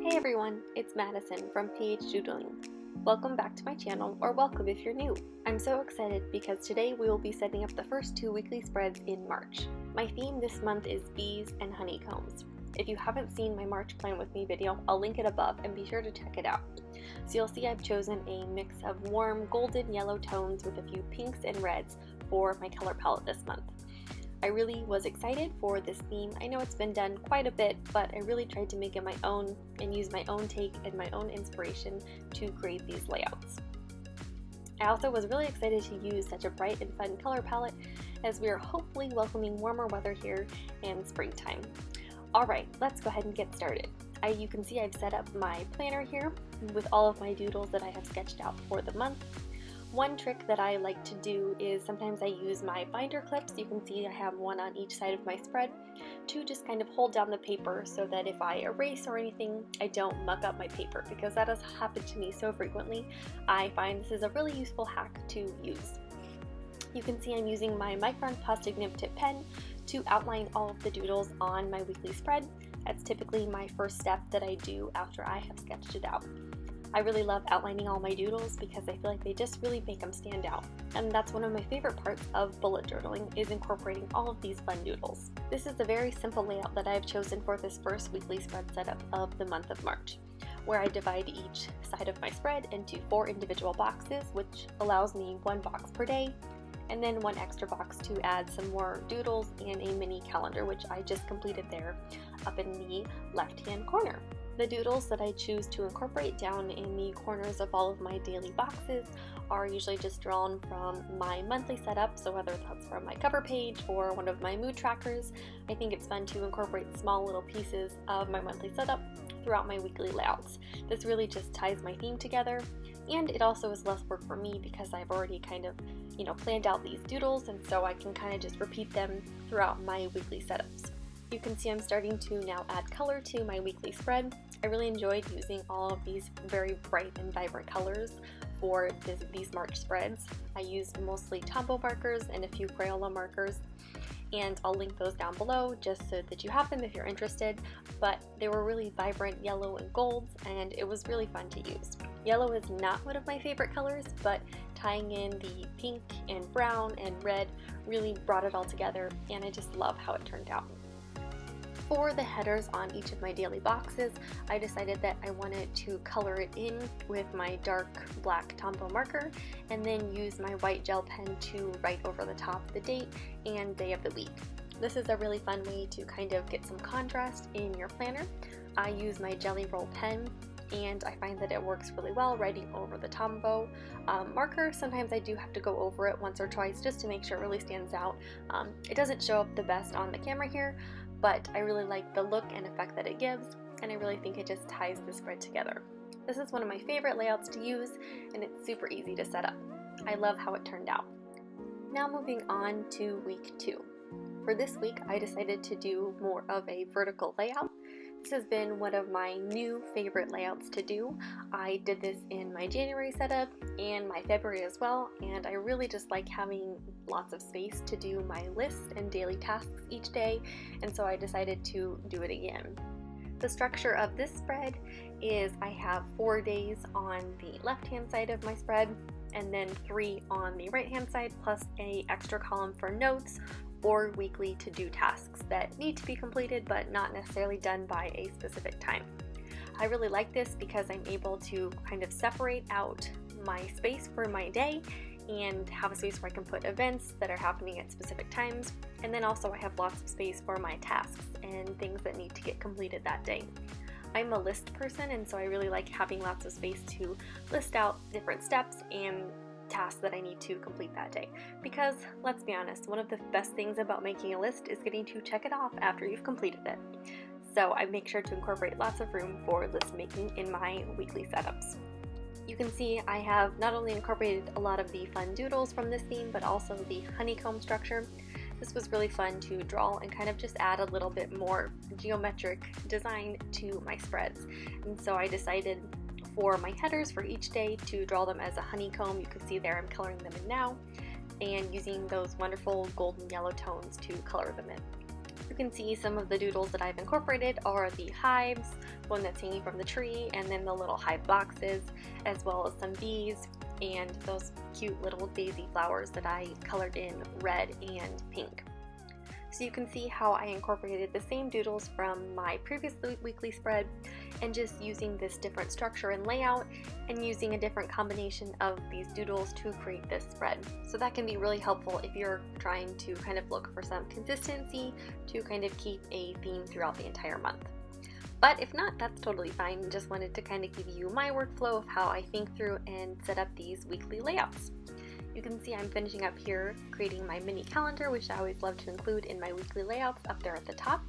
Hey everyone, it's Madison from PH Doodling. Welcome back to my channel, or welcome if you're new. I'm so excited because today we will be setting up the first 2 weekly spreads in March. My theme this month is bees and honeycombs. If you haven't seen my March Plan With Me video, I'll link it above and be sure to check it out. So you'll see I've chosen a mix of warm golden yellow tones with a few pinks and reds for my color palette this month. I really was excited for this theme. I know it's been done quite a bit, but I really tried to make it my own and use my own take and my own inspiration to create these layouts. I also was really excited to use such a bright and fun color palette as we are hopefully welcoming warmer weather here in springtime. Alright, let's go ahead and get started. You can see I've set up my planner here with all of my doodles that I have sketched out for the month. One trick that I like to do is sometimes I use my binder clips. You can see I have one on each side of my spread to just kind of hold down the paper so that if I erase or anything, I don't muck up my paper, because that has happened to me so frequently. I find this is a really useful hack to use. You can see I'm using my Micron plastic nib tip pen to outline all of the doodles on my weekly spread. That's typically my first step that I do after I have sketched it out. I really love outlining all my doodles because I feel like they just really make them stand out. And that's one of my favorite parts of bullet journaling, is incorporating all of these fun doodles. This is a very simple layout that I've chosen for this first weekly spread setup of the month of March, where I divide each side of my spread into 4 individual boxes, which allows me 1 box per day, and then 1 extra box to add some more doodles and a mini calendar, which I just completed there up in the left-hand corner. The doodles that I choose to incorporate down in the corners of all of my daily boxes are usually just drawn from my monthly setup, so whether that's from my cover page or one of my mood trackers. I think it's fun to incorporate small little pieces of my monthly setup throughout my weekly layouts. This really just ties my theme together, and it also is less work for me because I've already kind of, planned out these doodles, and so I can kind of just repeat them throughout my weekly setups. You can see I'm starting to now add color to my weekly spread. I really enjoyed using all of these very bright and vibrant colors for these March spreads. I used mostly Tombow markers and a few Crayola markers, and I'll link those down below just so that you have them if you're interested, but they were really vibrant yellow and golds, and it was really fun to use. Yellow is not one of my favorite colors, but tying in the pink and brown and red really brought it all together, and I just love how it turned out. For the headers on each of my daily boxes, I decided that I wanted to color it in with my dark black Tombow marker and then use my white gel pen to write over the top the date and day of the week. This is a really fun way to kind of get some contrast in your planner. I use my Jelly Roll pen, and I find that it works really well writing over the Tombow marker. Sometimes I do have to go over it once or twice just to make sure it really stands out. It doesn't show up the best on the camera here, but I really like the look and effect that it gives, and I really think it just ties the spread together. This is one of my favorite layouts to use, and it's super easy to set up. I love how it turned out. Now moving on to week 2. For this week, I decided to do more of a vertical layout. This has been one of my new favorite layouts to do. I did this in my January setup and my February as well, and I really just like having lots of space to do my list and daily tasks each day, and so I decided to do it again. The structure of this spread is I have 4 days on the left-hand side of my spread, and then 3 on the right-hand side, plus an extra column for notes or weekly to-do tasks that need to be completed but not necessarily done by a specific time. I really like this because I'm able to kind of separate out my space for my day and have a space where I can put events that are happening at specific times, and then also I have lots of space for my tasks and things that need to get completed that day. I'm a list person, and so I really like having lots of space to list out different steps and tasks that I need to complete that day, because let's be honest, one of the best things about making a list is getting to check it off after you've completed it. So I make sure to incorporate lots of room for list making in my weekly setups. You can see I have not only incorporated a lot of the fun doodles from this theme, but also the honeycomb structure. This was really fun to draw and kind of just add a little bit more geometric design to my spreads, and so I decided for my headers for each day to draw them as a honeycomb. You can see there I'm coloring them in now, and using those wonderful golden yellow tones to color them in. You can see some of the doodles that I've incorporated are the hives, one that's hanging from the tree, and then the little hive boxes, as well as some bees, and those cute little daisy flowers that I colored in red and pink. So you can see how I incorporated the same doodles from my previous weekly spread, and just using this different structure and layout and using a different combination of these doodles to create this spread. So that can be really helpful if you're trying to kind of look for some consistency to kind of keep a theme throughout the entire month. But if not, that's totally fine. Just wanted to kind of give you my workflow of how I think through and set up these weekly layouts. You can see I'm finishing up here creating my mini calendar, which I always love to include in my weekly layouts up there at the top.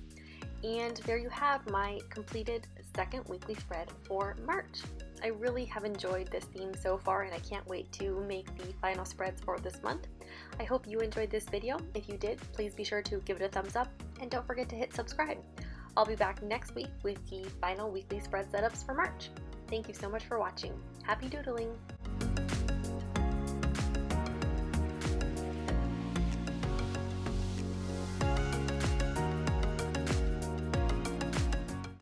And there you have my completed second weekly spread for March. I really have enjoyed this theme so far, and I can't wait to make the final spreads for this month. I hope you enjoyed this video. If you did, please be sure to give it a thumbs up, and don't forget to hit subscribe. I'll be back next week with the final weekly spread setups for March. Thank you so much for watching. Happy doodling!